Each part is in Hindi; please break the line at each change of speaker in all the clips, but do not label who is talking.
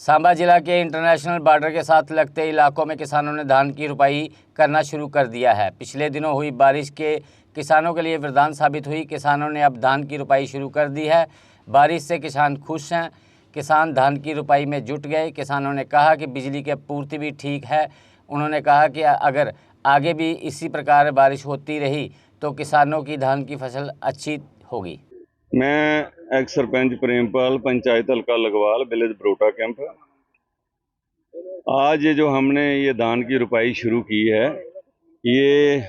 सांबा जिला के इंटरनेशनल बॉर्डर के साथ लगते इलाकों में किसानों ने धान की रुपाई करना शुरू कर दिया है। पिछले दिनों हुई बारिश के किसानों के लिए वरदान साबित हुई। किसानों ने अब धान की रुपाई शुरू कर दी है। बारिश से किसान खुश हैं। किसान धान की रुपाई में जुट गए। किसानों ने कहा कि बिजली की आपूर्ति भी ठीक है। उन्होंने कहा कि अगर आगे भी इसी प्रकार बारिश होती रही तो किसानों की धान की फसल अच्छी होगी।
मैं एक्स सरपंच प्रेमपाल, पंचायत हल्का लगवाल, विलेज बरोटा कैंप। आज ये जो हमने ये धान की रुपाई शुरू की है, ये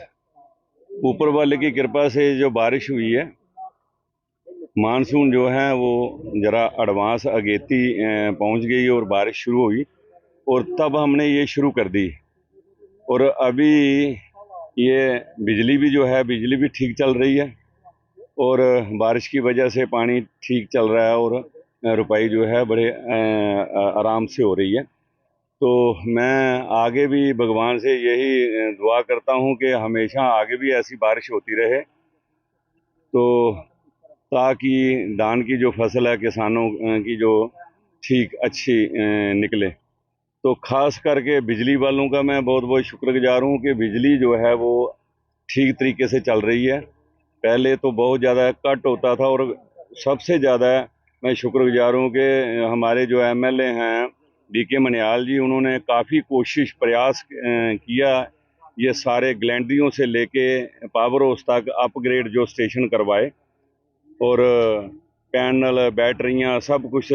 ऊपर वाले की कृपा से जो बारिश हुई है, मानसून जो है वो ज़रा एडवांस अगेती पहुंच गई और बारिश शुरू हुई और तब हमने ये शुरू कर दी। और अभी ये बिजली भी जो है, बिजली भी ठीक चल रही है और बारिश की वजह से पानी ठीक चल रहा है और रुपाई जो है बड़े आराम से हो रही है। तो मैं आगे भी भगवान से यही दुआ करता हूँ कि हमेशा आगे भी ऐसी बारिश होती रहे, तो ताकि धान की जो फसल है किसानों की जो ठीक अच्छी निकले। तो खास करके बिजली वालों का मैं बहुत बहुत शुक्रगुजार हूँ कि बिजली जो है वो ठीक तरीके से चल रही है। पहले तो बहुत ज़्यादा कट होता था और सबसे ज़्यादा मैं शुक्रगुजार हूँ कि हमारे जो एमएलए हैं डीके मनियाल जी, उन्होंने काफ़ी कोशिश प्रयास किया। ये सारे ग्लैंडियों से लेके पावर हाउस तक अपग्रेड जो स्टेशन करवाए और पैनल बैटरियाँ सब कुछ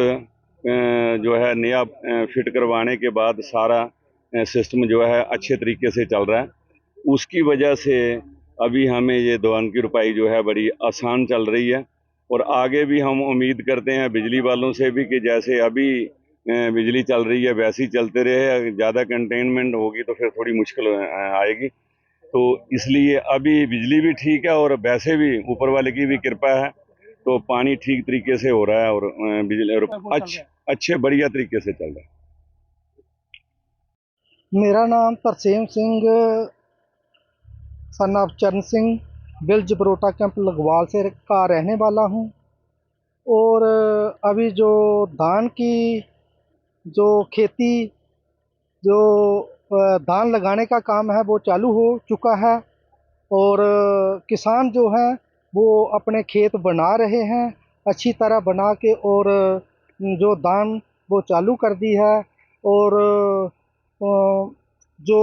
जो है नया फिट करवाने के बाद सारा सिस्टम जो है अच्छे तरीके से चल रहा है। उसकी वजह से अभी हमें ये धान की रुपाई जो है बड़ी आसान चल रही है और आगे भी हम उम्मीद करते हैं बिजली वालों से भी कि जैसे अभी बिजली चल रही है वैसे ही चलते रहे। ज़्यादा कंटेनमेंट होगी तो फिर थोड़ी मुश्किल आएगी, तो इसलिए अभी बिजली भी ठीक है और वैसे भी ऊपर वाले की भी कृपा है, तो पानी ठीक तरीके से हो रहा है और बिजली अच्छे बढ़िया तरीके से चल रहा है।
मेरा नाम तरसेम सिंह सन ऑफ चरण सिंह विलेज बरोटा कैंप लगवाल से का रहने वाला हूं। और अभी जो धान की जो खेती जो धान लगाने का काम है वो चालू हो चुका है और किसान जो हैं वो अपने खेत बना रहे हैं अच्छी तरह बना के, और जो धान वो चालू कर दी है। और जो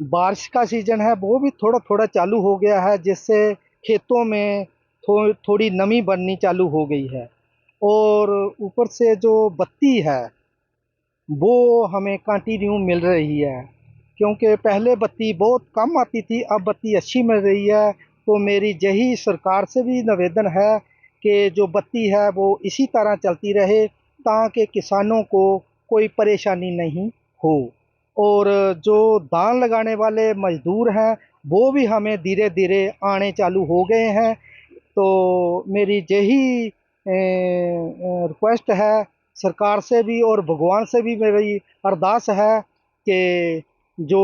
बारिश का सीज़न है वो भी थोड़ा थोड़ा चालू हो गया है, जिससे खेतों में थोड़ी नमी बननी चालू हो गई है। और ऊपर से जो बत्ती है वो हमें कंटिन्यू मिल रही है, क्योंकि पहले बत्ती बहुत कम आती थी, अब बत्ती अच्छी मिल रही है। तो मेरी यही सरकार से भी निवेदन है कि जो बत्ती है वो इसी तरह चलती रहे ताकि किसानों को कोई परेशानी नहीं हो। और जो धान लगाने वाले मज़दूर हैं वो भी हमें धीरे धीरे आने चालू हो गए हैं। तो मेरी यही रिक्वेस्ट है सरकार से भी और भगवान से भी मेरी अरदास है कि जो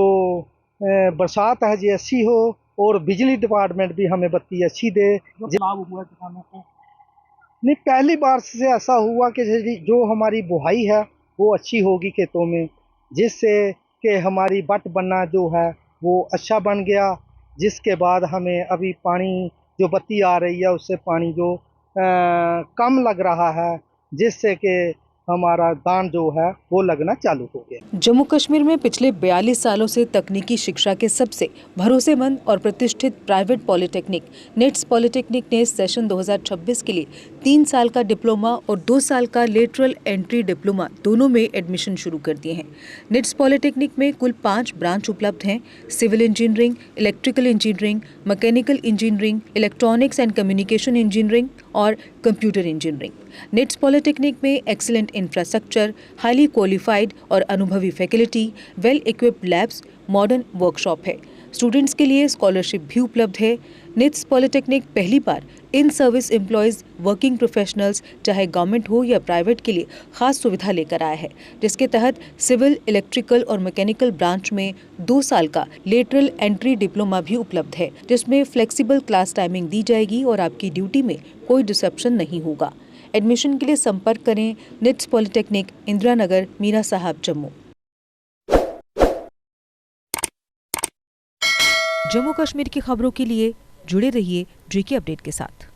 बरसात है जी अच्छी हो और बिजली डिपार्टमेंट भी हमें बत्ती अच्छी दे। लाभ हुआ किसानों को नहीं, पहली बार से ऐसा हुआ कि जो हमारी बुआई है वो अच्छी होगी खेतों में, जिससे कि हमारी बट बनना जो है वो अच्छा बन गया। जिसके बाद हमें अभी पानी जो बत्ती आ रही है उससे पानी जो कम लग रहा है, जिससे कि हमारा धान जो है वो लगना चालू हो गया।
जम्मू कश्मीर में पिछले 42 सालों से तकनीकी शिक्षा के सबसे भरोसेमंद और प्रतिष्ठित प्राइवेट पॉलिटेक्निक निट्स पॉलिटेक्निक ने सेशन 2026 के लिए 3 साल का डिप्लोमा और 2 साल का लेटरल एंट्री डिप्लोमा दोनों में एडमिशन शुरू कर दिए हैं। निट्स पॉलिटेक्निक में कुल 5 ब्रांच उपलब्ध हैं: civil engineering, electrical engineering, mechanical engineering, electronics and communication engineering और कंप्यूटर इंजीनियरिंग। निट्स पॉलिटेक्निक में एक्सीलेंट इंफ्रास्ट्रक्चर, हाईली क्वालिफाइड और अनुभवी faculty, well equipped labs, modern workshop है। स्टूडेंट्स के लिए स्कॉलरशिप भी उपलब्ध है। निट्स पॉलिटेक्निक पहली बार in service employees, working professionals चाहे गवर्नमेंट हो या प्राइवेट के लिए खास सुविधा लेकर आया है, जिसके तहत सिविल, इलेक्ट्रिकल और मैकेनिकल ब्रांच में 2 साल का लेटरल एंट्री डिप्लोमा भी उपलब्ध है, जिसमें फ्लेक्सिबल क्लास टाइमिंग दी जाएगी और आपकी ड्यूटी में कोई डिसरप्शन नहीं होगा। एडमिशन के लिए संपर्क करें निट्स पॉलिटेक्निक, इंदिरा नगर, मीरा साहब, जम्मू। जम्मू कश्मीर की खबरों के लिए जुड़े रहिए JK अपडेट के साथ।